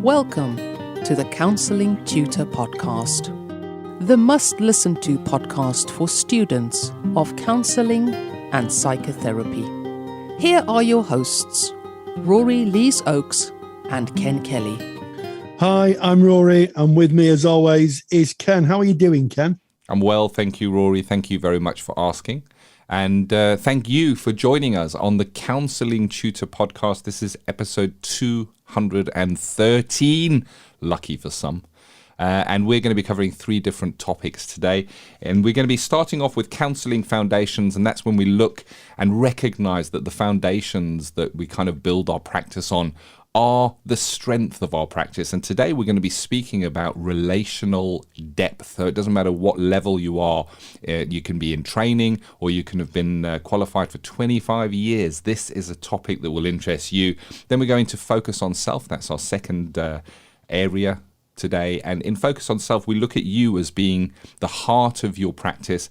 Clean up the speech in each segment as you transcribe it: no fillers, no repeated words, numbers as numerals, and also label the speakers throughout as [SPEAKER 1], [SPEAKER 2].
[SPEAKER 1] Welcome to the Counselling Tutor Podcast, the must-listen-to podcast for students of counselling and psychotherapy. Here are your hosts, Rory Lees-Oakes and Ken Kelly.
[SPEAKER 2] Hi, I'm Rory, and with me as always is Ken. How are you doing, Ken?
[SPEAKER 3] I'm well, thank you, Rory. Thank you very much for asking. And thank you for joining us on the Counselling Tutor Podcast. This is episode 213, lucky for some. And we're going to be covering 3 different topics today. And we're going to be starting off with Counselling Foundations, and that's when we look and recognize that the foundations that we kind of build our practice on are the strength of our practice. And today we're going to be speaking about relational depth. So it doesn't matter what level you are. You can be in training or you can have been qualified for 25 years. This is a topic that will interest you. Then we're going to focus on self. That's our second area today. And in Focus on Self, we look at you as being the heart of your practice.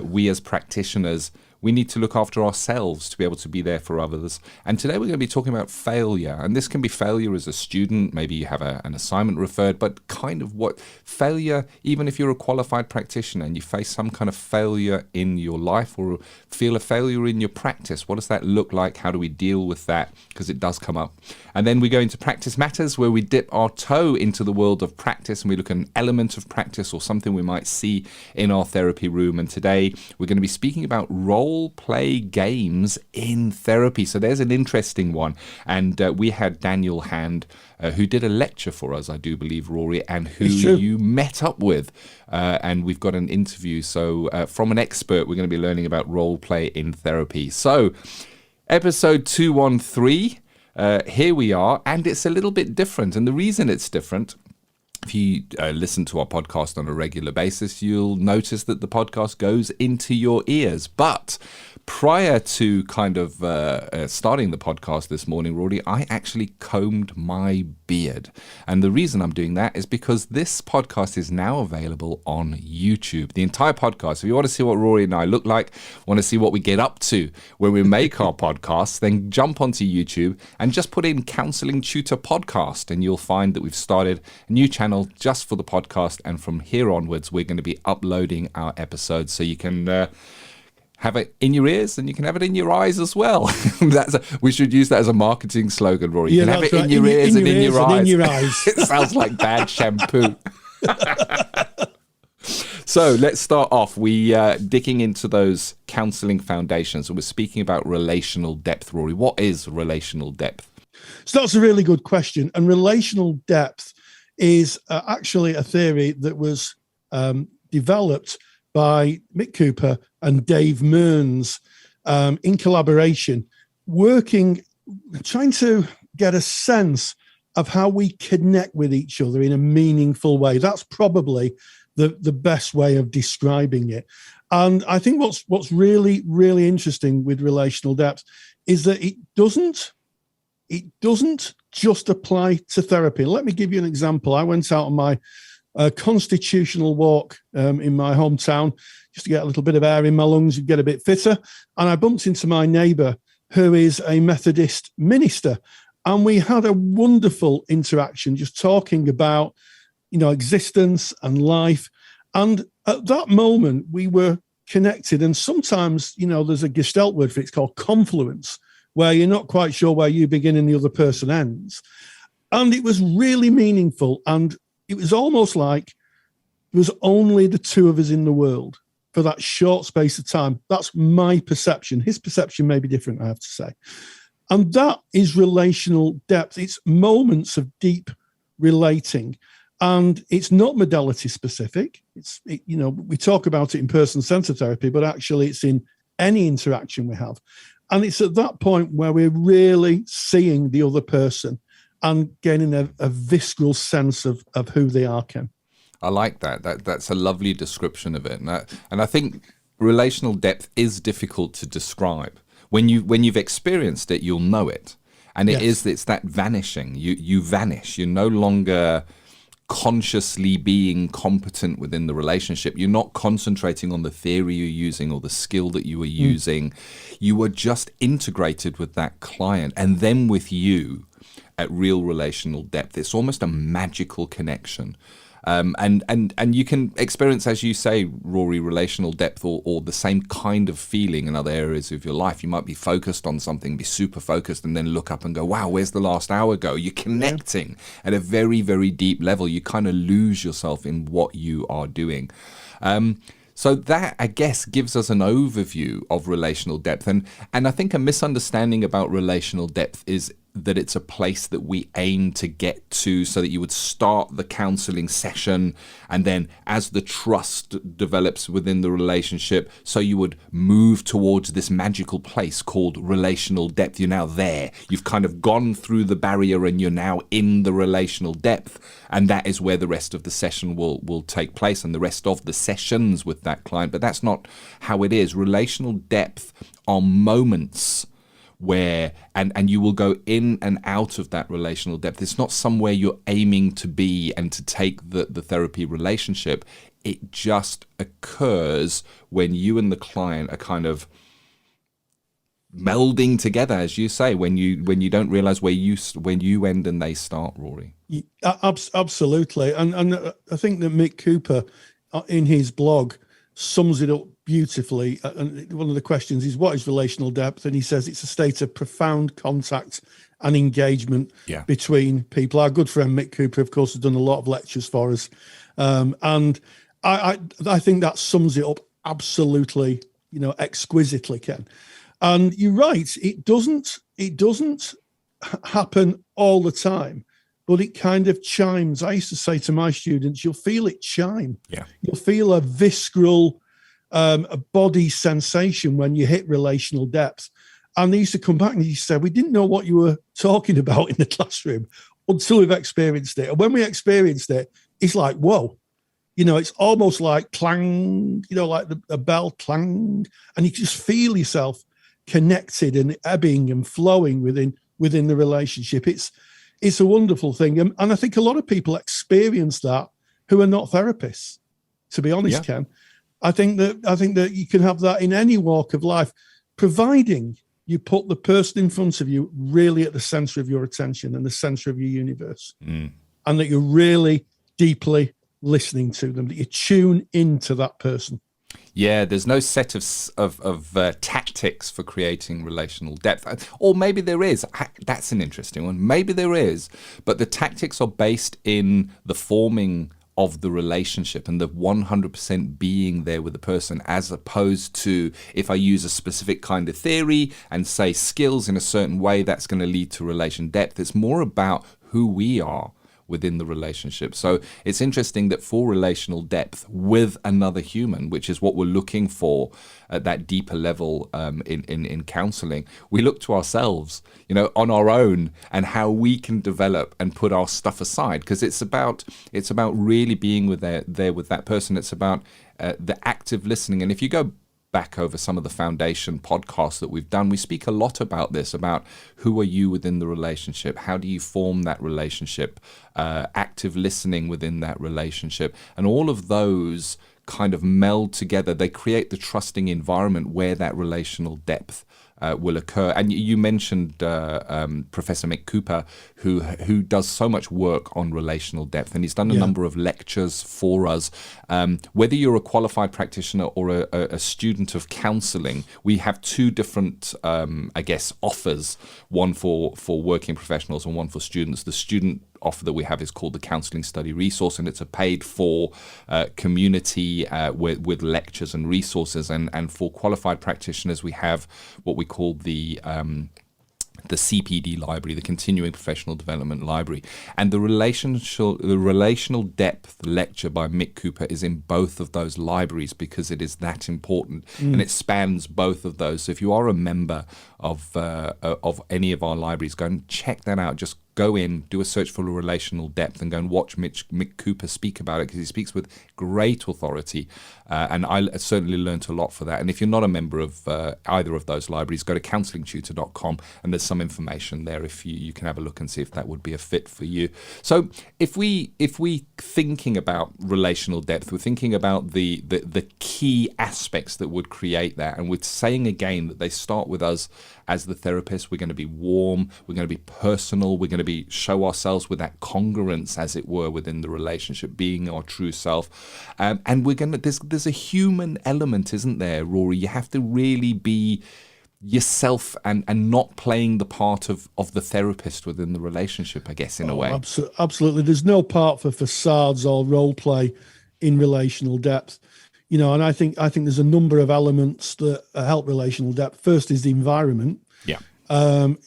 [SPEAKER 3] We as practitioners, we need to look after ourselves to be able to be there for others. And today we're going to be talking about failure. And this can be failure as a student. Maybe you have an assignment referred, but kind of what failure, even if you're a qualified practitioner and you face some kind of failure in your life or feel a failure in your practice, what does that look like? How do we deal with that? Because it does come up. And then we go into Practice Matters, where we dip our toe into the world of practice and we look at an element of practice or something we might see in our therapy room. And today we're going to be speaking about role play games in therapy. So there's an interesting one. And we had Daniel Hand, who did a lecture for us, I do believe, Rory, and who you met up with. And we've got an interview. So from an expert, we're going to be learning about role play in therapy. So episode 213. Here we are, and it's a little bit different. And the reason it's different, if you listen to our podcast on a regular basis, you'll notice that the podcast goes into your ears. But prior to kind of starting the podcast this morning, Rory, I actually combed my beard. And the reason I'm doing that is because this podcast is now available on YouTube. The entire podcast. If you want to see what Rory and I look like, want to see what we get up to when we make our podcasts, then jump onto YouTube and just put in Counselling Tutor Podcast, and you'll find that we've started a new channel just for the podcast. And from here onwards, we're going to be uploading our episodes, so you can have it in your ears and you can have it in your eyes as well. We should use that as a marketing slogan, Rory. You can have it in your ears and in your eyes. It sounds like bad shampoo. So let's start off. We digging into those counselling foundations, and we're speaking about relational depth, Rory. What is relational depth?
[SPEAKER 2] So that's a really good question. And relational depth is actually a theory that was developed by Mick Cooper and Dave Mearns in collaboration, trying to get a sense of how we connect with each other in a meaningful way. That's probably the best way of describing it. And I think what's really, really interesting with relational depth is that it doesn't just apply to therapy. Let me give you an example. I went out on my constitutional walk in my hometown just to get a little bit of air in my lungs and get a bit fitter. And I bumped into my neighbour, who is a Methodist minister. And we had a wonderful interaction just talking about, existence and life. And at that moment, we were connected. And sometimes, there's a Gestalt word for it. It's called confluence, where you're not quite sure where you begin and the other person ends. And it was really meaningful. And it was almost like there was only the two of us in the world for that short space of time. That's my perception. His perception may be different, I have to say. And that is relational depth. It's moments of deep relating. And it's not modality specific. We talk about it in person-centered therapy, but actually it's in any interaction we have. And it's at that point where we're really seeing the other person and gaining a visceral sense of who they are, Ken.
[SPEAKER 3] I like that. That's a lovely description of it. And I think relational depth is difficult to describe. When you've experienced it, you'll know it. And it's that vanishing. You vanish. You're no longer consciously being competent within the relationship. You're not concentrating on the theory you're using or the skill that you were using. You were just integrated with that client and then with you. at real relational depth. It's almost a magical connection. And you can experience, as you say, Rory, relational depth or the same kind of feeling in other areas of your life. You might be focused on something, be super focused, and then look up and go, wow, where's the last hour go? You're connecting at a very, very deep level. You kind of lose yourself in what you are doing. So that, I guess, gives us an overview of relational depth. And I think a misunderstanding about relational depth is that it's a place that we aim to get to, so that you would start the counseling session, and then as the trust develops within the relationship, so you would move towards this magical place called relational depth. You're now there. You've kind of gone through the barrier and you're now in the relational depth, and that is where the rest of the session will take place, and the rest of the sessions with that client. But that's not how it is. Relational depth are moments where and you will go in and out of that relational depth. It's not somewhere you're aiming to be and to take the therapy relationship. It just occurs when you and the client are kind of melding together, as you say, when you don't realize when you end and they start, Rory.
[SPEAKER 2] Absolutely. And I think that Mick Cooper in his blog sums it up beautifully. And one of the questions is, what is relational depth? And he says it's a state of profound contact and engagement between people. Our good friend Mick Cooper, of course, has done a lot of lectures for us. And I think that sums it up absolutely, exquisitely, Ken. And you're right, it doesn't happen all the time, but it kind of chimes. I used to say to my students, you'll feel it chime. Yeah. You'll feel a visceral a body sensation when you hit relational depth. And they used to come back and he said, we didn't know what you were talking about in the classroom until we've experienced it. And when we experienced it, it's like, whoa, it's almost like clang, like a bell clang. And you just feel yourself connected and ebbing and flowing within the relationship. It's a wonderful thing. And I think a lot of people experience that who are not therapists, to be honest, Ken. I think that you can have that in any walk of life, providing you put the person in front of you really at the center of your attention and the center of your universe, and that you're really deeply listening to them, that you tune into that person.
[SPEAKER 3] Yeah, there's no set of tactics for creating relational depth. Or maybe there is. That's an interesting one. Maybe there is. But the tactics are based in the forming of the relationship and the 100% being there with the person, as opposed to if I use a specific kind of theory and say skills in a certain way, that's going to lead to relation depth. It's more about who we are within the relationship. So it's interesting that for relational depth with another human, which is what we're looking for at that deeper level in counseling, we look to ourselves, on our own, and how we can develop and put our stuff aside, because it's about really being there with that person. It's about the active listening. And if you go back over some of the foundation podcasts that we've done, we speak a lot about this, about who are you within the relationship, how do you form that relationship, active listening within that relationship, and all of those kind of meld together. They create the trusting environment where that relational depth will occur. And you mentioned Professor Mick Cooper, who does so much work on relational depth, and he's done a number of lectures for us. Whether you're a qualified practitioner or a student of counselling, we have two different, offers, one for working professionals and one for students. The student offer that we have is called the Counselling Study Resource, and it's a paid-for community with lectures and resources. And for qualified practitioners, we have what we call the CPD library, the Continuing Professional Development Library. And the relational depth lecture by Mick Cooper is in both of those libraries because it is that important, and it spans both of those. So if you are a member of any of our libraries, go and check that out. Just go in, do a search for relational depth, and go and watch Mick Cooper speak about it, because he speaks with great authority. And I certainly learned a lot for that. And if you're not a member of either of those libraries, go to counsellingtutor.com, and there's some information there if you can have a look and see if that would be a fit for you. So if we thinking about relational depth, we're thinking about the key aspects that would create that. And we're saying again that they start with us as the therapist. We're going to be warm, we're going to be personal, we're going to to show ourselves with that congruence, as it were, within the relationship, being our true self. And there's a human element, isn't there, Rory? You have to really be yourself and not playing the part of the therapist within the relationship, I guess, in a way.
[SPEAKER 2] Absolutely. There's no part for facades or role play in relational depth. And I think there's a number of elements that help relational depth. First is the environment.
[SPEAKER 3] Yeah.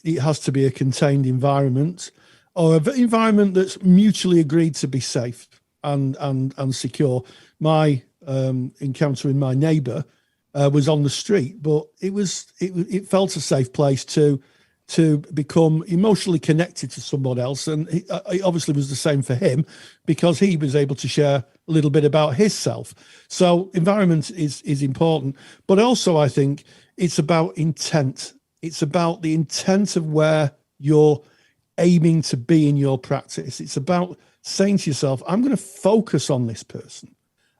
[SPEAKER 2] It has to be a contained environment, or an environment that's mutually agreed to be safe and secure. My encountering my neighbour was on the street, but it felt a safe place to become emotionally connected to someone else, and it obviously was the same for him because he was able to share a little bit about his self. So environment is important, but also I think it's about intent. It's about the intent of where you're aiming to be in your practice. It's about saying to yourself, I'm going to focus on this person.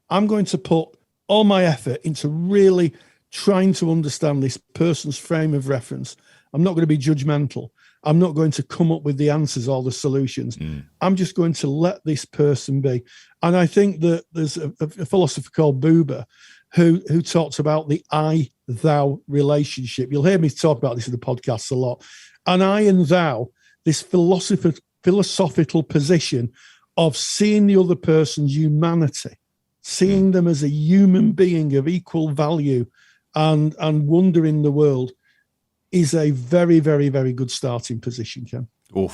[SPEAKER 2] I'm going to put all my effort into really trying to understand this person's frame of reference. I'm not going to be judgmental. I'm not going to come up with the answers or the solutions. I'm just going to let this person be. And I think that there's a philosopher called Buber who talks about the I-thou relationship. You'll hear me talk about this in the podcast a lot. And I and thou, this philosophical position of seeing the other person's humanity, seeing them as a human being of equal value and wonder in the world, is a very, very, very good starting position, Ken.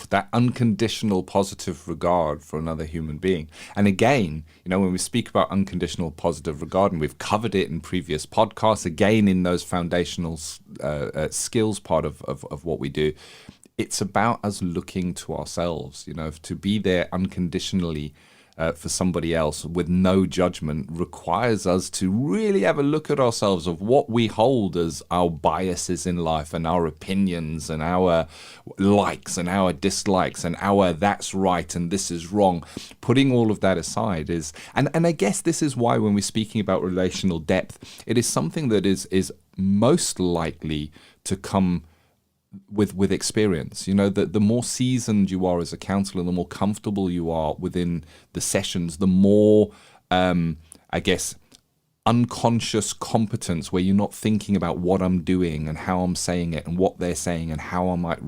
[SPEAKER 3] That unconditional positive regard for another human being. And again, when we speak about unconditional positive regard, and we've covered it in previous podcasts, again, in those foundational skills part of what we do, it's about us looking to ourselves, to be there unconditionally for somebody else with no judgment requires us to really have a look at ourselves of what we hold as our biases in life and our opinions and our likes and our dislikes and our that's right and this is wrong. Putting all of that aside is, and I guess this is why when we're speaking about relational depth, it is something that is most likely to come with experience. The more seasoned you are as a counsellor, the more comfortable you are within the sessions, the more I guess unconscious competence, where you're not thinking about what I'm doing and how I'm saying it and what they're saying and how I might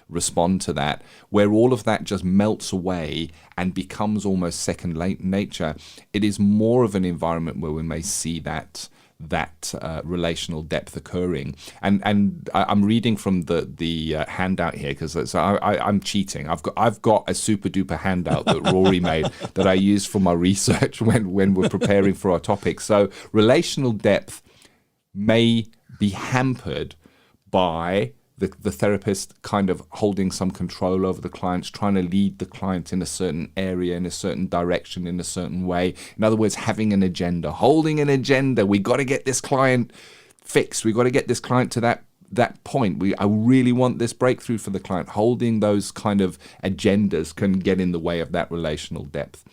[SPEAKER 3] respond to that, where all of that just melts away and becomes almost second nature. It is more of an environment where we may see that relational depth occurring. And I'm reading from the handout here because I'm cheating. I've got a super duper handout that Rory made that I used for my research when we're preparing for our topic. So relational depth may be hampered by the therapist kind of holding some control over the clients, trying to lead the client in a certain area, in a certain direction, in a certain way. In other words, having an agenda, holding an agenda. We got to get this client fixed. We got to get this client to that point. I really want this breakthrough for the client. Holding those kind of agendas can get in the way of that relational depth.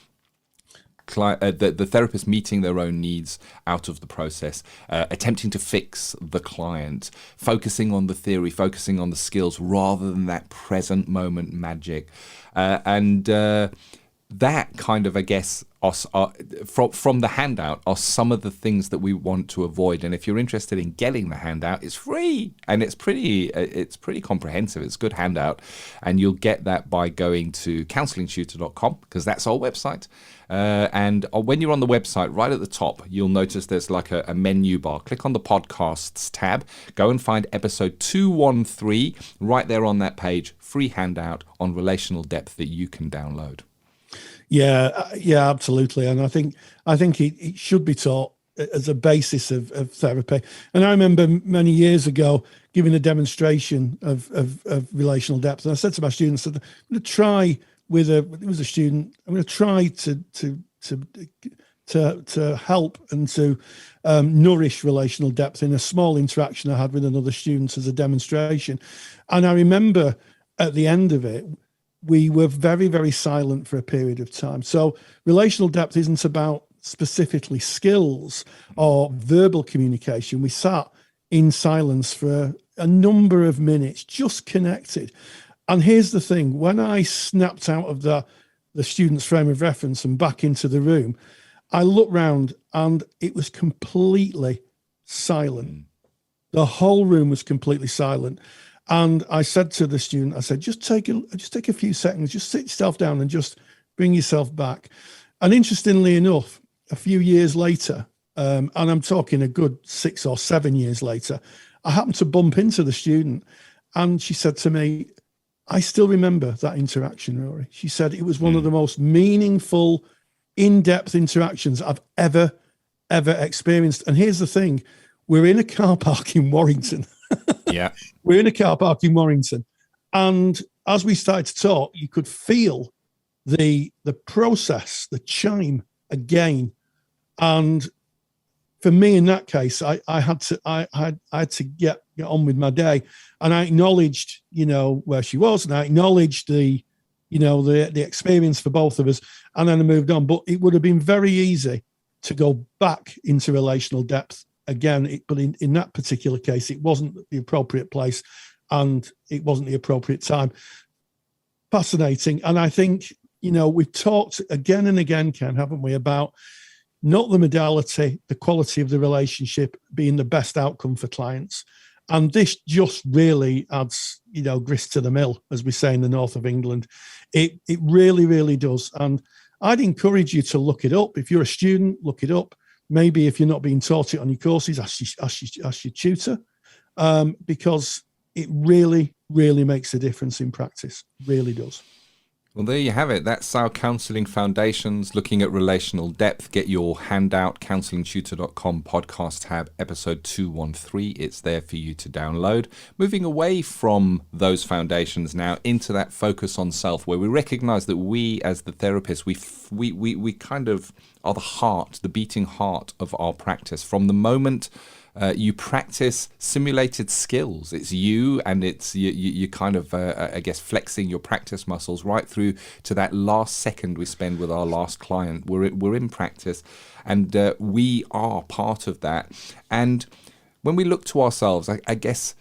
[SPEAKER 3] The therapist meeting their own needs out of the process, attempting to fix the client, focusing on the theory, focusing on the skills rather than that present moment magic. And that kind of, I guess, from the handout are some of the things that we want to avoid. And if you're interested in getting the handout, it's free and it's pretty comprehensive. It's a good handout, and you'll get that by going to counsellingtutor.com because that's our website. And when you're on the website, right at the top, you'll notice there's like a menu bar. Click on the podcasts tab, go and find episode 213 right there on that page. Free handout on relational depth that you can download.
[SPEAKER 2] Yeah, absolutely. And I think it should be taught as a basis of therapy. And I remember many years ago giving a demonstration of relational depth. And I said to my students, I'm going to try it was a student, I'm going to try to help and to nourish relational depth in a small interaction I had with another student as a demonstration. And I remember at the end of it, we were very, very silent for a period of time. So relational depth isn't about specifically skills or verbal communication. We sat in silence for a number of minutes, just connected. And here's the thing, when I snapped out of the student's frame of reference and back into the room, I looked round and it was completely silent. The whole room was completely silent. And I said to the student, I said, just take a few seconds, just sit yourself down and just bring yourself back. And interestingly enough, a few years later, and I'm talking a good 6 or 7 years later, I happened to bump into the student and she said to me, I still remember that interaction, Rory. She said it was one of the most meaningful, in-depth interactions I've ever experienced. And here's the thing, we're in a car park in Warrington.
[SPEAKER 3] Yeah.
[SPEAKER 2] We're in a car park in Warrington. And as we started to talk, you could feel the process, the chime again. And for me, in that case, I had to get on with my day, and I acknowledged, where she was, and I acknowledged the experience for both of us, and then I moved on. But it would have been very easy to go back into relational depth again, but in that particular case, it wasn't the appropriate place, and it wasn't the appropriate time. Fascinating, and I think we've talked again and again, Ken, haven't we, about not the modality, the quality of the relationship being the best outcome for clients. And this just really adds, grist to the mill, as we say in the north of England. It really, really does. And I'd encourage you to look it up. If you're a student, look it up. Maybe if you're not being taught it on your courses, ask your tutor, because it really, really makes a difference in practice. Really does.
[SPEAKER 3] Well, there you have it. That's our Counselling Foundations, looking at relational depth. Get your handout, counsellingtutor.com podcast tab, episode 213. It's there for you to download. Moving away from those foundations now into that focus on self, where we recognize that we, as the therapists, we kind of are the heart, the beating heart of our practice. From the moment you practice simulated skills, it's you, and it's you kind of I guess flexing your practice muscles right through to that last second we spend with our last client. We're in practice, and we are part of that. And when we look to ourselves, I guess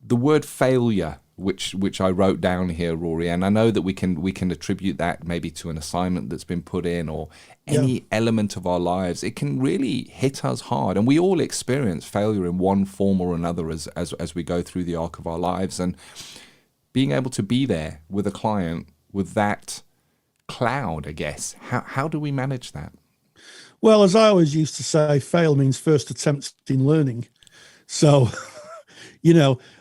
[SPEAKER 3] the word failure, which I wrote down here, Rory, and I know that we can attribute that maybe to an assignment that's been put in, or any element of our lives. It can really hit us hard, and we all experience failure in one form or another as we go through the arc of our lives. And being able to be there with a client with that cloud, I guess, how do we manage that?
[SPEAKER 2] Well, as I always used to say, fail means first attempt in learning. So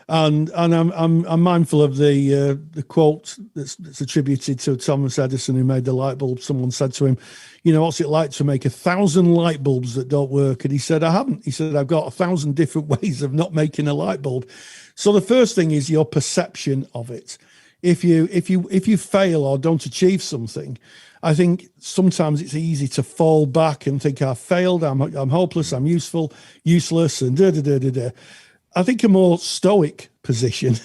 [SPEAKER 2] and I'm mindful of the quote that's attributed to Thomas Edison, who made the light bulb. Someone said to him, what's it like to make 1,000 light bulbs that don't work? And he said, I haven't. He said, I've got 1,000 different ways of not making a light bulb. So the first thing is your perception of it. If you fail or don't achieve something, I think sometimes it's easy to fall back and think, I've failed, I'm hopeless, I'm useless, and da-da-da-da-da. I think a more stoic position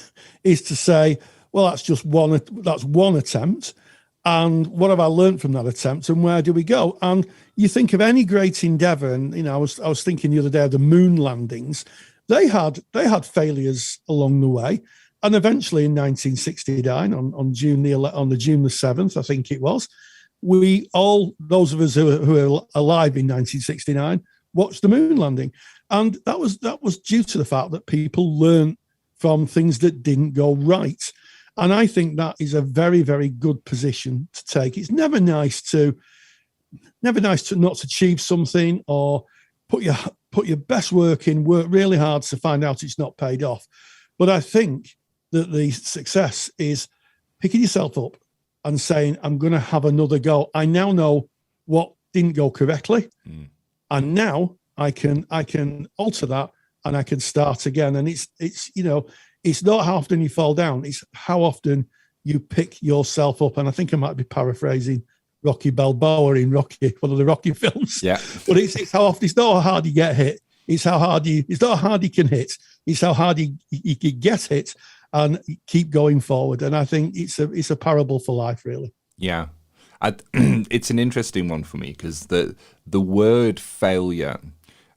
[SPEAKER 2] is to say, well, that's one attempt. And what have I learned from that attempt, and where do we go? And you think of any great endeavor, and I was thinking the other day of the moon landings. They had failures along the way, and eventually in 1969, on June the 7th, I think it was, we all, those of us who were alive in 1969, watched the moon landing. And that was due to the fact that people learn from things that didn't go right. And I think that is a very, very good position to take. It's never nice to not achieve something, or put your best work in, work really hard to find out it's not paid off. But I think that the success is picking yourself up and saying, I'm going to have another go. I now know what didn't go correctly. And now I can alter that, and I can start again. And it's not how often you fall down, it's how often you pick yourself up. And I think I might be paraphrasing Rocky Balboa in Rocky, one of the Rocky films. Yeah. But it's how often, it's not how hard you get hit, it's not how hard you can hit, it's how hard you can get hit and keep going forward. And I think it's a parable for life, really.
[SPEAKER 3] Yeah. It's an interesting one for me, because the word failure,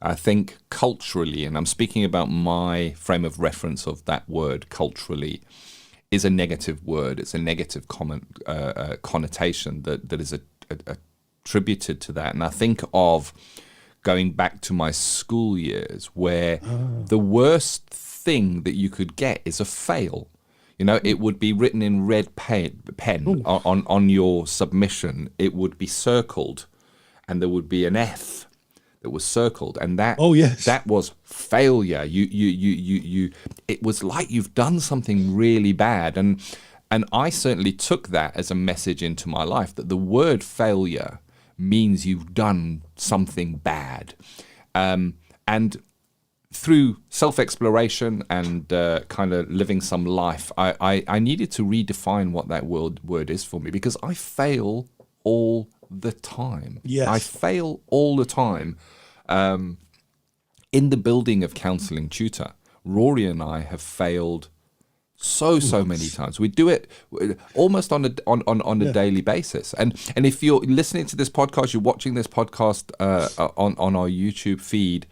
[SPEAKER 3] I think culturally, and I'm speaking about my frame of reference of that word culturally, is a negative word. It's a negative connotation that is attributed to that. And I think of going back to my school years, where the worst thing that you could get is a fail. You know, it would be written in red pen on your submission. It would be circled, and there would be an F that was circled, and that that was failure. You it was like you've done something really bad, and I certainly took that as a message into my life, that the word failure means you've done something bad, and through self-exploration and kind of living some life, I needed to redefine what that word is for me, because I fail all the time.
[SPEAKER 2] Yes.
[SPEAKER 3] I fail all the time. In the building of Counselling Tutor, Rory and I have failed so many times. We do it almost on a daily basis. And if you're listening to this podcast, you're watching this podcast on our YouTube feed,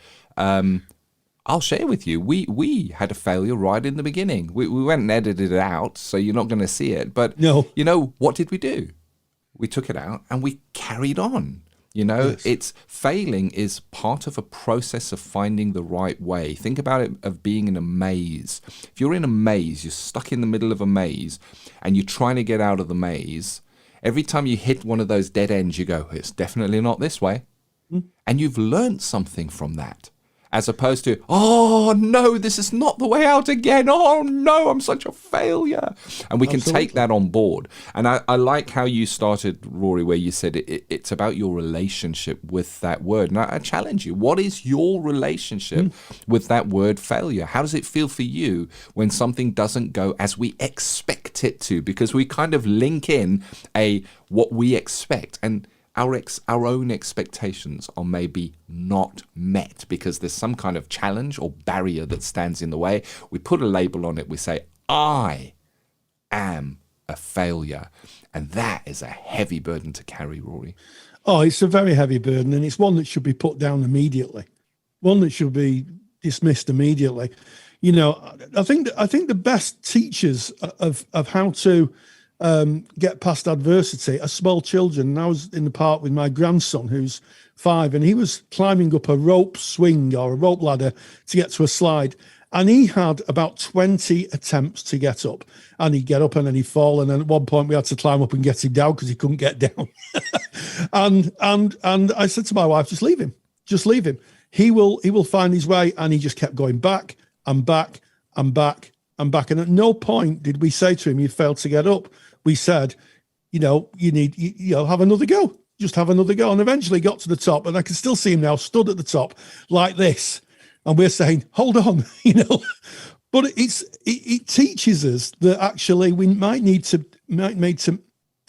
[SPEAKER 3] I'll share with you, we had a failure right in the beginning. We went and edited it out, so you're not going to see it. But
[SPEAKER 2] No.
[SPEAKER 3] you know, what did we do? We took it out and we carried on. You know,
[SPEAKER 2] Yes.
[SPEAKER 3] it's failing is part of a process of finding the right way. Think about it of being in a maze. If you're in a maze, you're stuck in the middle of a maze and you're trying to get out of the maze. Every time you hit one of those dead ends, you go, it's definitely not this way. And you've learned something from that. As opposed to, oh no, this is not the way out again. Oh no, I'm such a failure. And we can take that on board. And I like how you started, Rory, where you said it's about your relationship with that word. And I challenge you, what is your relationship with that word failure? How does it feel for you when something doesn't go as we expect it to? Because we kind of link in what we expect, and our own expectations are maybe not met because there's some kind of challenge or barrier that stands in the way. We put a label on it. We say, I am a failure. And that is a heavy burden to carry, Rory.
[SPEAKER 2] Oh, it's a very heavy burden, and it's one that should be put down immediately, one that should be dismissed immediately. You know, I think the best teachers of how to get past adversity are small children. And I was in the park with my grandson, who's 5, and he was climbing up a rope swing or a rope ladder to get to a slide. And he had about 20 attempts to get up, and he'd get up and then he'd fall. And then at one point we had to climb up and get him down because he couldn't get down. and I said to my wife, just leave him. He will find his way. And he just kept going back and back and back and back. And at no point did we say to him, you failed to get up. We said, you need, have another go. Just have another go. And eventually got to the top, and I can still see him now stood at the top like this. And we're saying, hold on, But it teaches us that actually we might need to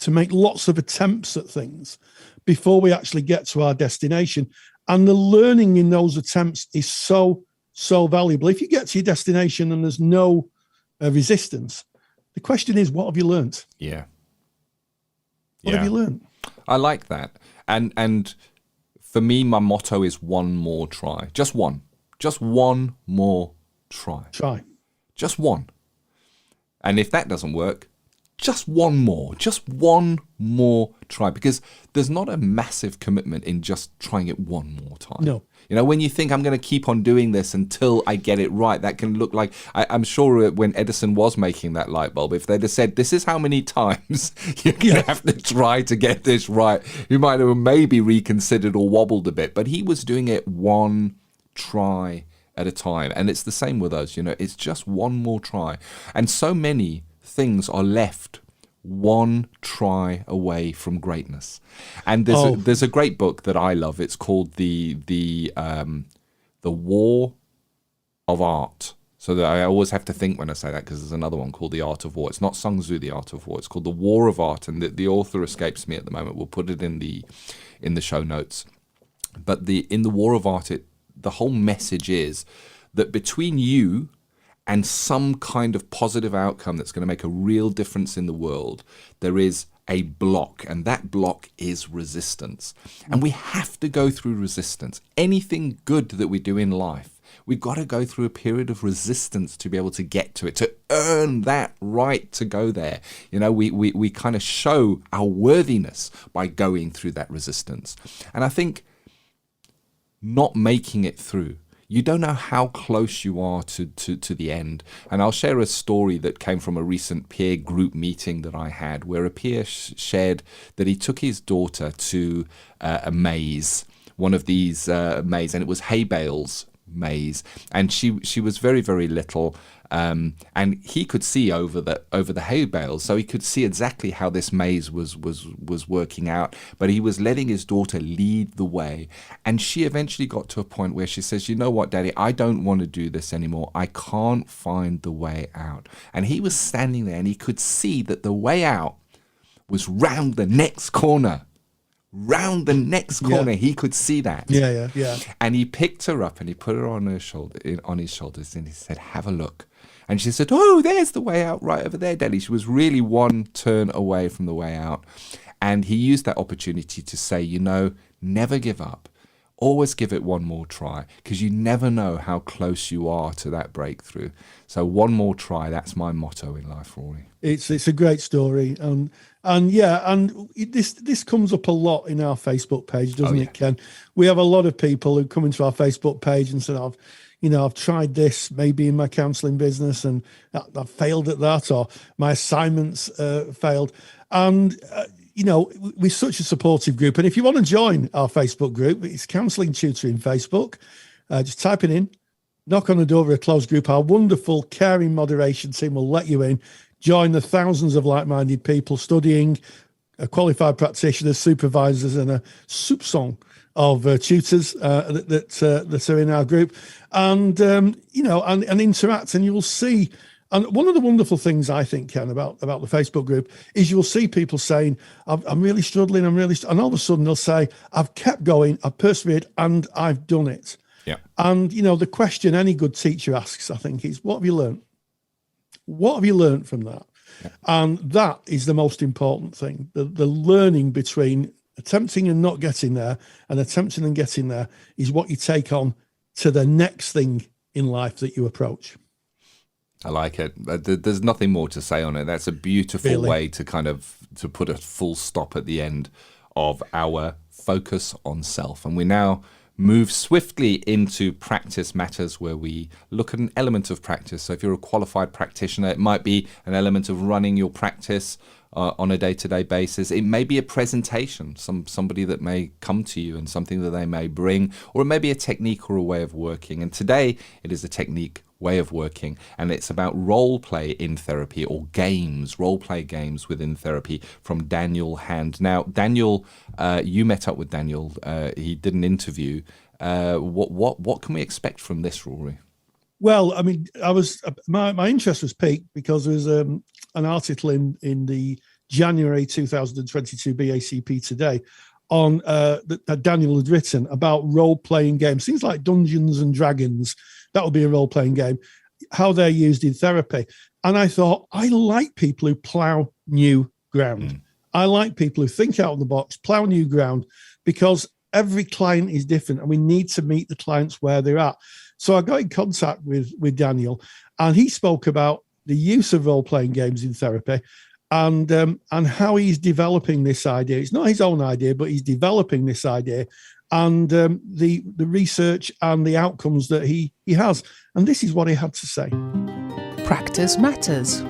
[SPEAKER 2] make lots of attempts at things before we actually get to our destination. And the learning in those attempts is so valuable. If you get to your destination and there's no resistance, the question is, what have you learned?
[SPEAKER 3] Yeah.
[SPEAKER 2] What have you learned?
[SPEAKER 3] I like that. And for me, my motto is one more try. Just one. Just one more try. Just one. And if that doesn't work, just one more. Just one more try. Because there's not a massive commitment in just trying it one more time.
[SPEAKER 2] No.
[SPEAKER 3] When you think I'm going to keep on doing this until I get it right, that can look like, I'm sure when Edison was making that light bulb, if they'd have said, this is how many times you're going to have to try to get this right, he might have maybe reconsidered or wobbled a bit. But he was doing it one try at a time. And it's the same with us, it's just one more try. And so many things are left one try away from greatness. And there's a great book that I love. It's called the War of Art. So that I always have to think when I say that, because there's another one called The Art of War. It's not Sun Tzu, The Art of War. It's called The War of Art, and the author escapes me at the moment. We'll put it in the show notes. But in the War of Art, the whole message is that between you and some kind of positive outcome that's going to make a real difference in the world, there is a block, and that block is resistance. And we have to go through resistance. Anything good that we do in life We've got to go through a period of resistance to be able to get to it, to earn that right to go there. We kind of show our worthiness by going through that resistance. And I think not making it through, you don't know how close you are to the end. And I'll share a story that came from a recent peer group meeting that I had, where a peer shared that he took his daughter to a maze, one of these maze, and it was hay bales maze, and she was very, very little, and he could see over the hay bales, so he could see exactly how this maze was working out, but he was letting his daughter lead the way. And she eventually got to a point where she says, "You know what, Daddy, I don't want to do this anymore. I can't find the way out." And he was standing there and he could see that the way out was round the next corner. Round the next corner, he could see that.
[SPEAKER 2] Yeah.
[SPEAKER 3] And he picked her up and he put her on his shoulders, and he said, "Have a look." And she said, "Oh, there's the way out right over there, Daddy." She was really one turn away from the way out. And he used that opportunity to say, never give up. Always give it one more try, because you never know how close you are to that breakthrough. So one more try, that's my motto in life, Rory.
[SPEAKER 2] It's a great story. And this comes up a lot in our Facebook page, doesn't it, Ken? We have a lot of people who come into our Facebook page and say, I've tried this maybe in my counselling business and I've failed at that, or my assignments failed. And, we're such a supportive group. And if you want to join our Facebook group, it's Counselling Tutor in Facebook. Just type it in, knock on the door of a closed group. Our wonderful, caring moderation team will let you in. Join the thousands of like-minded people studying, qualified practitioners, supervisors, and a soupçon of tutors that are in our group, and and interact. And you'll see. And one of the wonderful things I think, Ken, about the Facebook group is you'll see people saying, "I'm really struggling. And all of a sudden they'll say, "I've kept going, I've persevered, and I've done it."
[SPEAKER 3] Yeah.
[SPEAKER 2] And the question any good teacher asks, I think, is, "What have you learned? What have you learned from that?" Yeah. And that is the most important thing. The learning between attempting and not getting there and attempting and getting there is what you take on to the next thing in life that you approach.
[SPEAKER 3] I like it. There's nothing more to say on it. That's a beautiful way to to put a full stop at the end of our focus on self. And we now move swiftly into practice matters, where we look at an element of practice. So if you're a qualified practitioner, it might be an element of running your practice on a day-to-day basis. It may be a presentation, somebody that may come to you and something that they may bring, or it may be a technique or a way of working. And today it is a technique, way of working, and it's about role play in therapy, or games, role play games within therapy, from Daniel Hand. Now, Daniel, you met up with Daniel. He did an interview. What can we expect from this, Rory?
[SPEAKER 2] Well, I mean, my interest was piqued because there was an article in the January 2022 BACP Today on that Daniel had written about role-playing games, things like Dungeons and Dragons. That would be a role-playing game, how they're used in therapy. And I thought, I like people who plow new ground. I like people who think out of the box, plow new ground, because every client is different and we need to meet the clients where they're at. So I got in contact with Daniel, and he spoke about the use of role-playing games in therapy, and how he's developing this idea. It's not his own idea, but he's developing this idea, and the research and the outcomes that he has. And this is what he had to say.
[SPEAKER 1] Practice matters.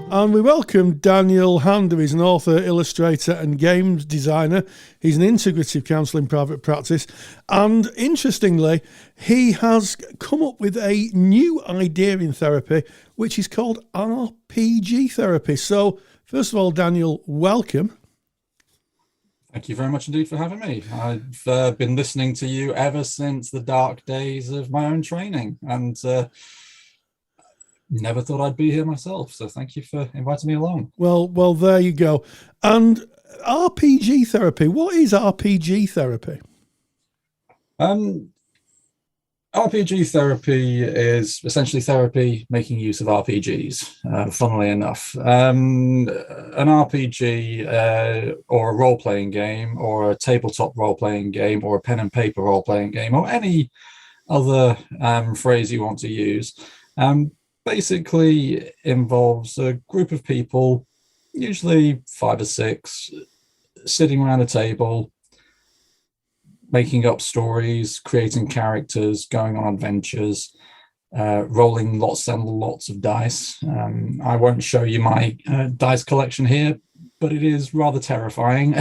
[SPEAKER 2] And we welcome Daniel Hand, who is an author, illustrator and games designer. He's an integrative counsellor in private practice. And interestingly, he has come up with a new idea in therapy, which is called RPG therapy. So first of all, Daniel, welcome.
[SPEAKER 4] Thank you very much indeed for having me. I've been listening to you ever since the dark days of my own training, and never thought I'd be here myself. So thank you for inviting me along.
[SPEAKER 2] Well, there you go. And RPG therapy, what is RPG therapy?
[SPEAKER 4] RPG therapy is essentially therapy making use of RPGs, funnily enough. An RPG or a role-playing game, or a tabletop role-playing game, or a pen and paper role-playing game, or any other phrase you want to use, basically involves a group of people, usually 5 or 6, sitting around a table, making up stories, creating characters, going on adventures, rolling lots and lots of dice. I won't show you my dice collection here, but it is rather terrifying.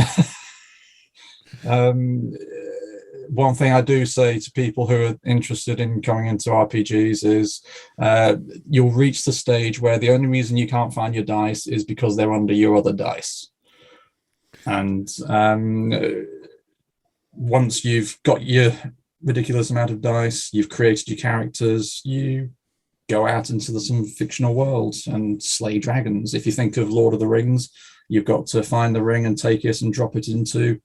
[SPEAKER 4] One thing I do say to people who are interested in coming into RPGs is you'll reach the stage where the only reason you can't find your dice is because they're under your other dice. And once you've got your ridiculous amount of dice, you've created your characters, you go out into some fictional worlds and slay dragons. If you think of Lord of the Rings, you've got to find the ring and take it and drop it into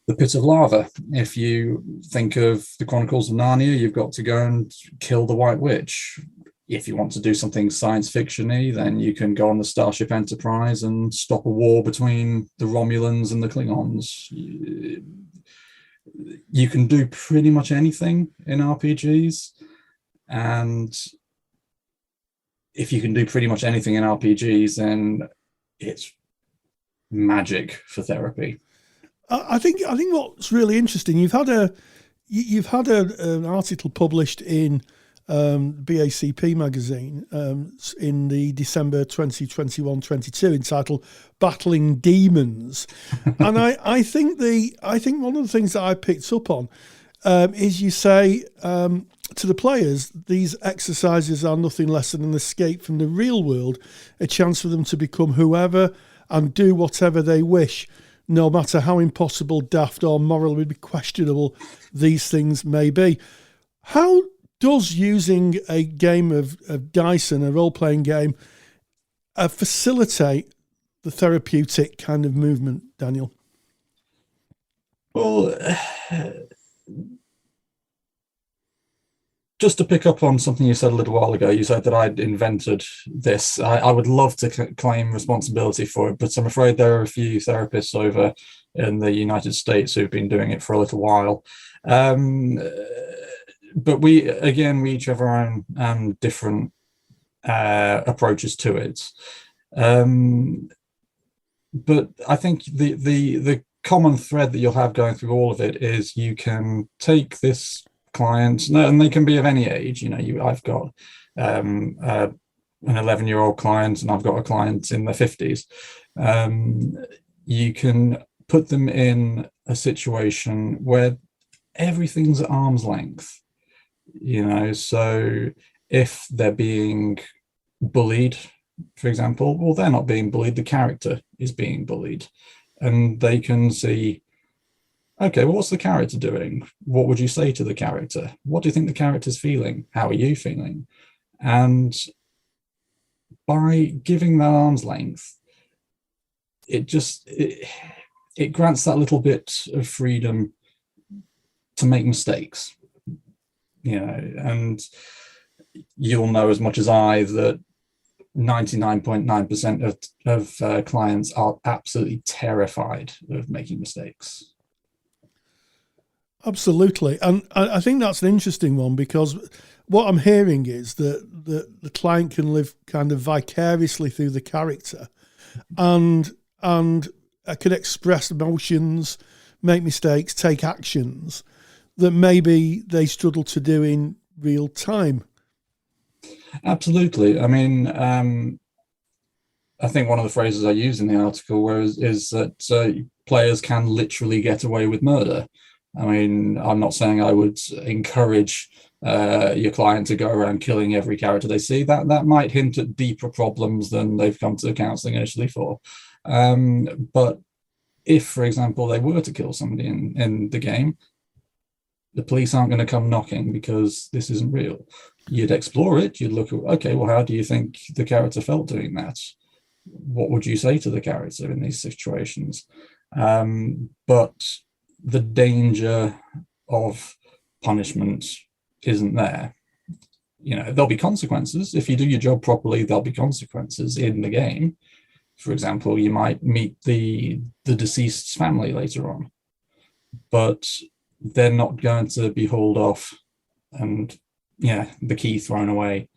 [SPEAKER 4] the pit of lava. If you think of the Chronicles of Narnia, you've got to go and kill the White Witch. If you want to do something science fiction-y, then you can go on the Starship Enterprise and stop a war between the Romulans and the Klingons. You can do pretty much anything in RPGs, and if you can do pretty much anything in RPGs, then it's magic for therapy.
[SPEAKER 2] I think what's really interesting, you've had an article published in BACP magazine in the December 2021-22 entitled "Battling Demons," and I think one of the things that I picked up on is you say to the players, these exercises are nothing less than an escape from the real world, a chance for them to become whoever and do whatever they wish, no matter how impossible, daft or morally questionable these things may be. How does using a game of dice and a role-playing game facilitate the therapeutic kind of movement, Daniel?
[SPEAKER 4] Well, just to pick up on something you said a little while ago, you said that I'd invented this. I would love to claim responsibility for it, but I'm afraid there are a few therapists over in the United States who've been doing it for a little while. But we each have our own different approaches to it. But I think the common thread that you'll have going through all of it is you can take this client, and they can be of any age. I've got an 11-year-old client, and I've got a client in their 50s. You can put them in a situation where everything's at arm's length. So if they're being bullied, for example, well, they're not being bullied, the character is being bullied, and they can see, okay, well, what's the character doing? What would you say to the character? What do you think the character's feeling? How are you feeling? And by giving that arm's length, it grants that little bit of freedom to make mistakes. And you'll know as much as I that 99.9% of clients are absolutely terrified of making mistakes.
[SPEAKER 2] Absolutely. And I think that's an interesting one, because what I'm hearing is that the client can live kind of vicariously through the character and can express emotions, make mistakes, take actions that maybe they struggle to do in real time.
[SPEAKER 4] Absolutely. I mean, I think one of the phrases I use in the article is that players can literally get away with murder. I mean, I'm not saying I would encourage your client to go around killing every character they see. That might hint at deeper problems than they've come to counselling initially for. But if, for example, they were to kill somebody in the game, the police aren't going to come knocking because this isn't real. You'd explore it. You'd look at, okay, well, how do you think the character felt doing that? What would you say to the character in these situations? But the danger of punishment isn't there. There'll be consequences. If you do your job properly, there'll be consequences in the game. For example, you might meet the deceased's family later on, but they're not going to be hauled off and the key thrown away.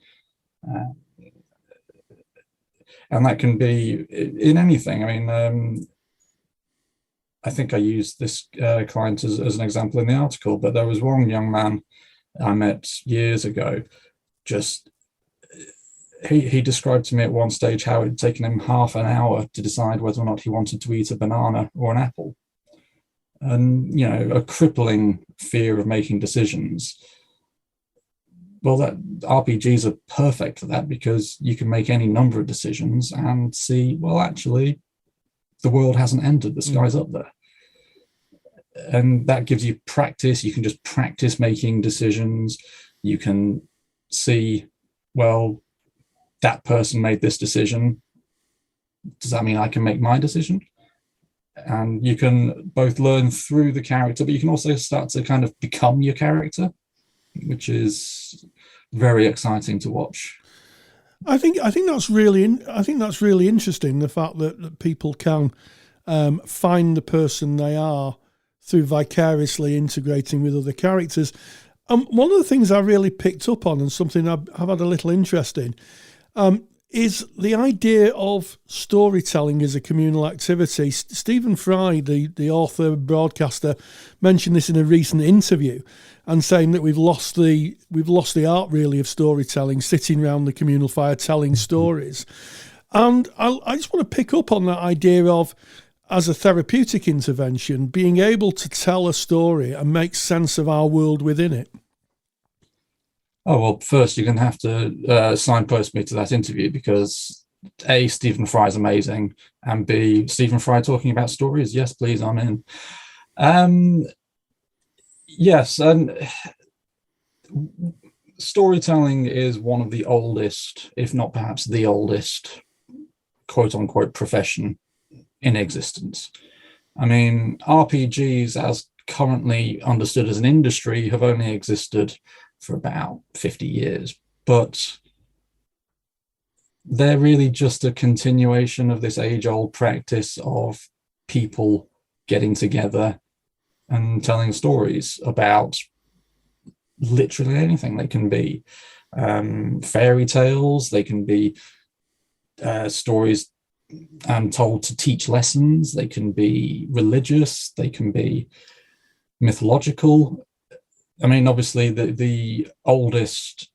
[SPEAKER 4] And that can be in anything. I mean, I think I used this client as an example in the article, but there was one young man I met years ago. He described to me at one stage how it had taken him half an hour to decide whether or not he wanted to eat a banana or an apple. And, a crippling fear of making decisions. Well, that RPGs are perfect for that, because you can make any number of decisions and see, well, actually, the world hasn't ended, the sky's up there. And that gives you practice. You can just practice making decisions. You can see, well, that person made this decision. Does that mean I can make my decision? And you can both learn through the character, but you can also start to kind of become your character, which is very exciting to watch.
[SPEAKER 2] I think that's really interesting. The fact that people can find the person they are through vicariously integrating with other characters. One of the things I really picked up on, and something I've had a little interest in, is the idea of storytelling as a communal activity. Stephen Fry, the author, broadcaster, mentioned this in a recent interview, and saying that we've lost the art really of storytelling, sitting around the communal fire telling stories. And I just want to pick up on that idea of, as a therapeutic intervention, being able to tell a story and make sense of our world within it.
[SPEAKER 4] Oh, well, first you're going to have to signpost me to that interview, because A, Stephen Fry is amazing, and B, Stephen Fry talking about stories. Yes, please, I'm in. Yes, and storytelling is one of the oldest, if not perhaps the oldest, quote-unquote profession in existence. I mean, RPGs, as currently understood as an industry, have only existed for about 50 years, but they're really just a continuation of this age-old practice of people getting together and telling stories about literally anything. They can be fairy tales, they can be stories told to teach lessons, they can be religious, they can be mythological. I mean, obviously, the oldest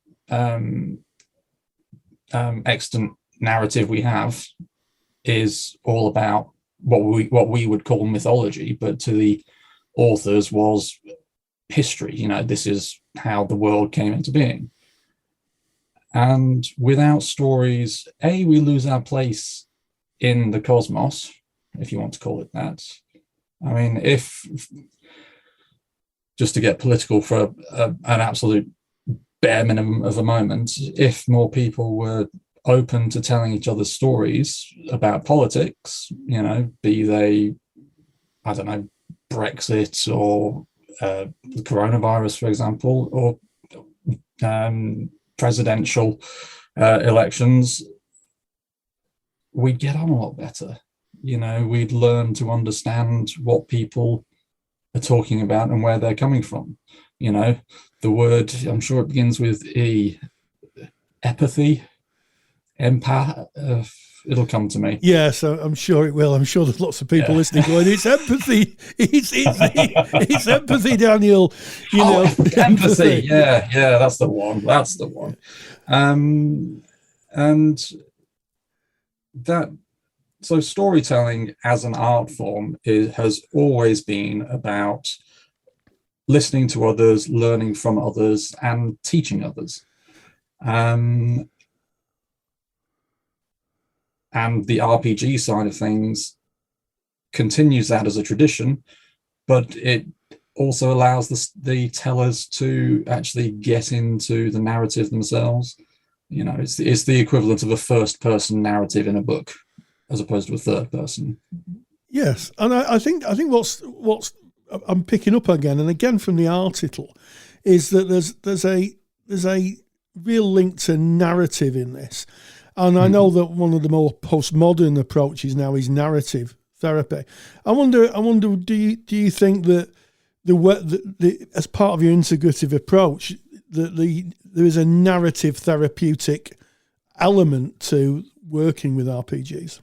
[SPEAKER 4] extant narrative we have is all about what we would call mythology, but to the authors was history. This is how the world came into being. And without stories, we lose our place in the cosmos, if you want to call it that. I mean, just to get political for an absolute bare minimum of a moment, if more people were open to telling each other stories about politics, be they, I don't know, Brexit or the coronavirus, for example, or presidential elections, we'd get on a lot better. We'd learn to understand what people are talking about and where they're coming from. The word, I'm sure it begins with E, empathy, empath. It'll come to me.
[SPEAKER 2] Yes, I'm sure it will. I'm sure there's lots of people listening going, it's empathy. It's empathy, Daniel.
[SPEAKER 4] Empathy. Yeah, that's the one. And that, so storytelling as an art form has always been about listening to others, learning from others, and teaching others. And the RPG side of things continues that as a tradition, but it also allows the tellers to actually get into the narrative themselves. It's the equivalent of a first-person narrative in a book, as opposed to a third person.
[SPEAKER 2] Yes, and I think what's I'm picking up again from the article is that there's a real link to narrative in this. And I know that one of the more postmodern approaches now is narrative therapy. I wonder, do you think that the as part of your integrative approach, there is a narrative therapeutic element to working with RPGs.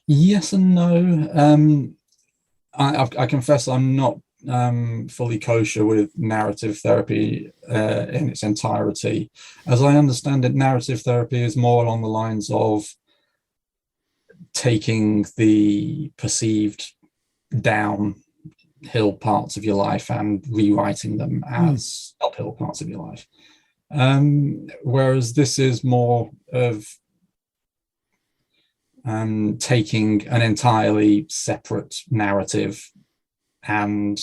[SPEAKER 4] Yes and no. I confess I'm not fully kosher with narrative therapy in its entirety. As I understand it, narrative therapy is more along the lines of taking the perceived downhill parts of your life and rewriting them as uphill parts of your life. Whereas this is more of taking an entirely separate narrative and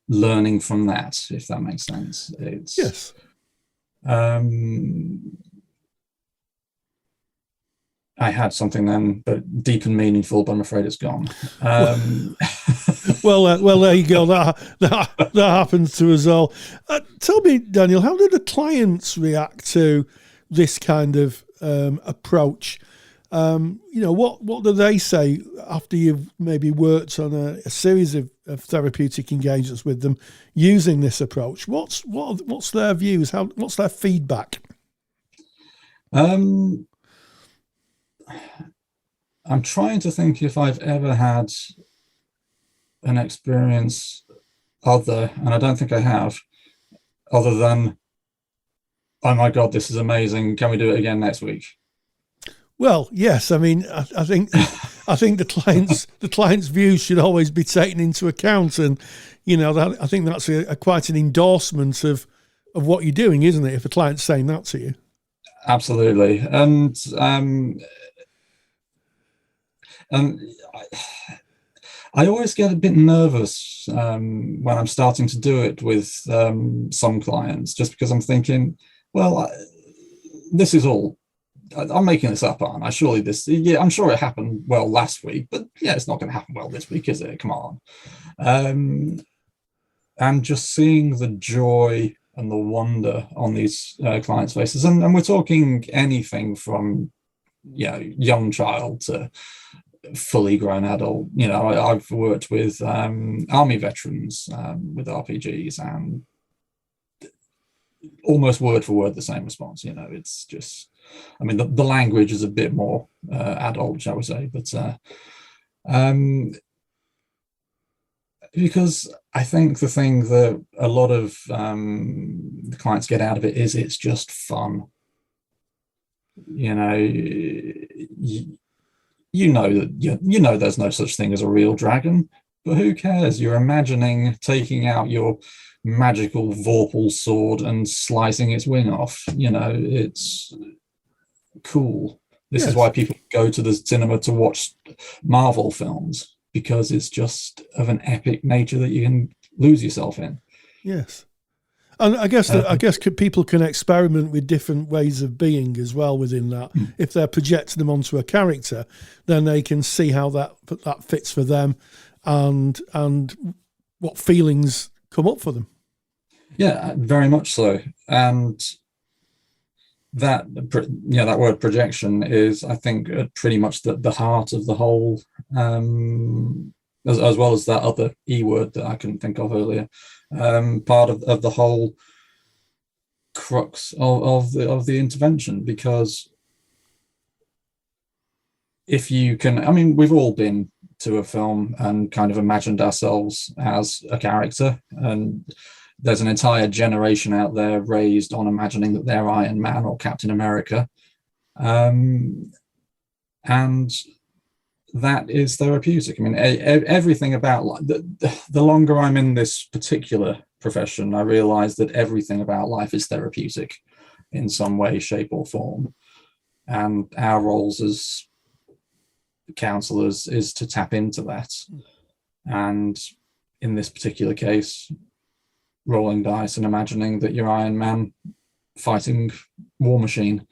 [SPEAKER 4] learning from that, if that makes sense. It's,
[SPEAKER 2] yes.
[SPEAKER 4] I had something then, but deep and meaningful, but I'm afraid it's gone.
[SPEAKER 2] Well, there you go. That happens to us all. Tell me, Daniel, how do the clients react to this kind of approach? What do they say after you've maybe worked on a series of therapeutic engagements with them using this approach? What's their views? What's their feedback?
[SPEAKER 4] I'm trying to think if I've ever had an experience and I don't think I have, other than, oh my God, this is amazing. Can we do it again next week?
[SPEAKER 2] Well, yes. I mean, I think the client's views should always be taken into account, and I think that's quite an endorsement of what you're doing, isn't it? If a client's saying that to you,
[SPEAKER 4] absolutely. And I always get a bit nervous when I'm starting to do it with some clients, just because I'm thinking, well, this is all. I'm making this up, aren't I? Surely I'm sure it happened well last week, but yeah, it's not going to happen well this week, is it? Come on. And just seeing the joy and the wonder on these clients' faces, and we're talking anything from, young child to fully grown adult. I've worked with army veterans with RPGs, and almost word for word the same response. It's just, I mean, the language is a bit more adult, shall we say, but because I think the thing that a lot of the clients get out of it is it's just fun. There's no such thing as a real dragon, but who cares? You're imagining taking out your magical Vorpal sword and slicing its wing off. It's cool. This is why people go to the cinema to watch Marvel films, because it's just of an epic nature that you can lose yourself in.
[SPEAKER 2] Yes. And I guess people can experiment with different ways of being as well within that. If they're projecting them onto a character, then they can see how that fits for them, and what feelings come up for them.
[SPEAKER 4] Yeah, very much so. And that word projection is, I think, pretty much the heart of the whole, as well as that other E word that I couldn't think of earlier. Part of the whole crux of the intervention, because if you can, I mean, we've all been to a film and kind of imagined ourselves as a character, and there's an entire generation out there raised on imagining that they're Iron Man or Captain America, and that is therapeutic. I mean, everything about life. The longer I'm in this particular profession, I realize that everything about life is therapeutic in some way, shape, or form. And our roles as counselors is to tap into that. And in this particular case, rolling dice and imagining that you're Iron Man fighting War Machine.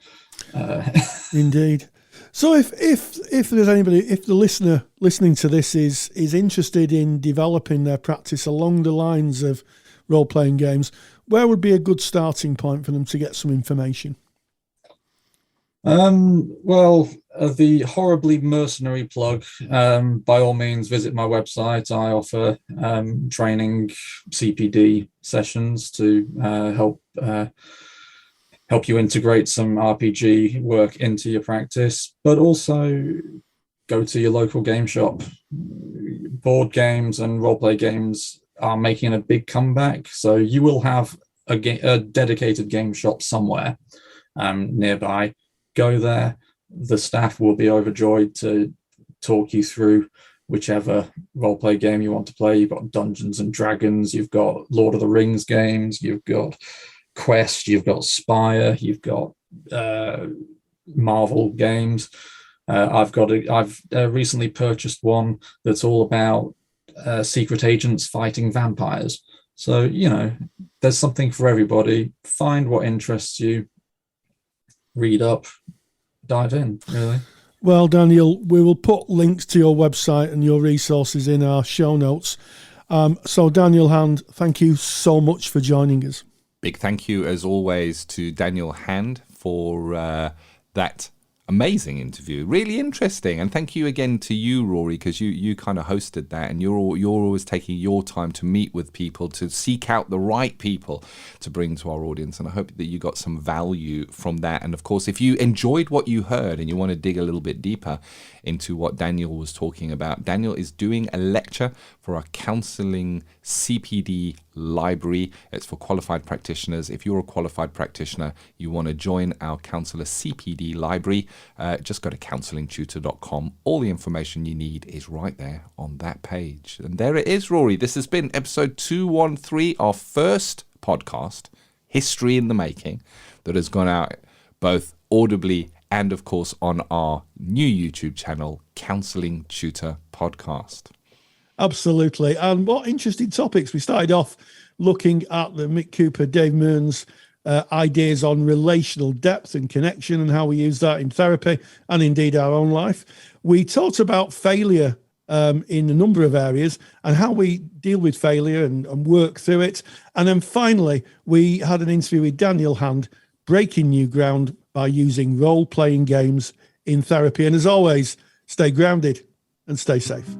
[SPEAKER 2] Indeed. So if there's anybody, if the listener listening to this is interested in developing their practice along the lines of role-playing games, where would be a good starting point for them to get some information?
[SPEAKER 4] Well, The horribly mercenary plug, by all means, visit my website. I offer training CPD sessions to help you integrate some RPG work into your practice, but also go to your local game shop. Board games and role-play games are making a big comeback, so you will have a dedicated game shop somewhere nearby. Go there. The staff will be overjoyed to talk you through whichever role-play game you want to play. You've got Dungeons and Dragons, you've got Lord of the Rings games, you've got Quest, you've got Spire, you've got Marvel games. I've recently purchased one that's all about secret agents fighting vampires. So, there's something for everybody. Find what interests you, read up, dive in, really.
[SPEAKER 2] Well, Daniel, we will put links to your website and your resources in our show notes. So, Daniel Hand, thank you so much for joining us.
[SPEAKER 3] Big thank you, as always, to Daniel Hand for that amazing interview. Really interesting. And thank you again to you, Rory, because you kind of hosted that, and you're always taking your time to meet with people, to seek out the right people to bring to our audience. And I hope that you got some value from that. And of course, if you enjoyed what you heard and you want to dig a little bit deeper into what Daniel was talking about, Daniel is doing a lecture for our Counselling CPD library. It's for qualified practitioners. If you're a qualified practitioner, you want to join our Counsellor CPD library, just go to counsellingtutor.com. All the information you need is right there on that page. And there it is, Rory. This has been episode 213, our first podcast, history in the making, that has gone out both audibly and, of course, on our new YouTube channel, Counselling Tutor Podcast.
[SPEAKER 2] Absolutely. And what interesting topics. We started off looking at the Mick Cooper, Dave Mearns ideas on relational depth and connection and how we use that in therapy and indeed our own life. We talked about failure in a number of areas and how we deal with failure and work through it. And then finally, we had an interview with Daniel Hand, breaking new ground by using role-playing games in therapy. And as always, stay grounded and stay safe.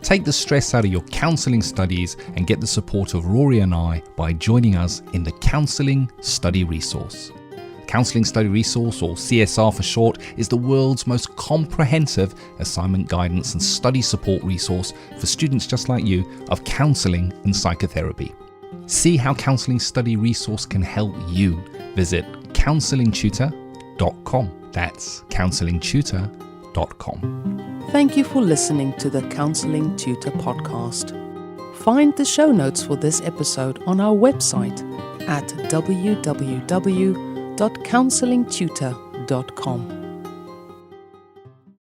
[SPEAKER 5] Take the stress out of your counselling studies and get the support of Rory and I by joining us in the Counselling Study Resource. Counselling Study Resource, or CSR for short, is the world's most comprehensive assignment guidance and study support resource for students just like you of counselling and psychotherapy. See how Counselling Study Resource can help you. Visit counsellingtutor.com. That's counsellingtutor.com.
[SPEAKER 1] Thank you for listening to the Counselling Tutor Podcast. Find the show notes for this episode on our website at www.counsellingtutor.com.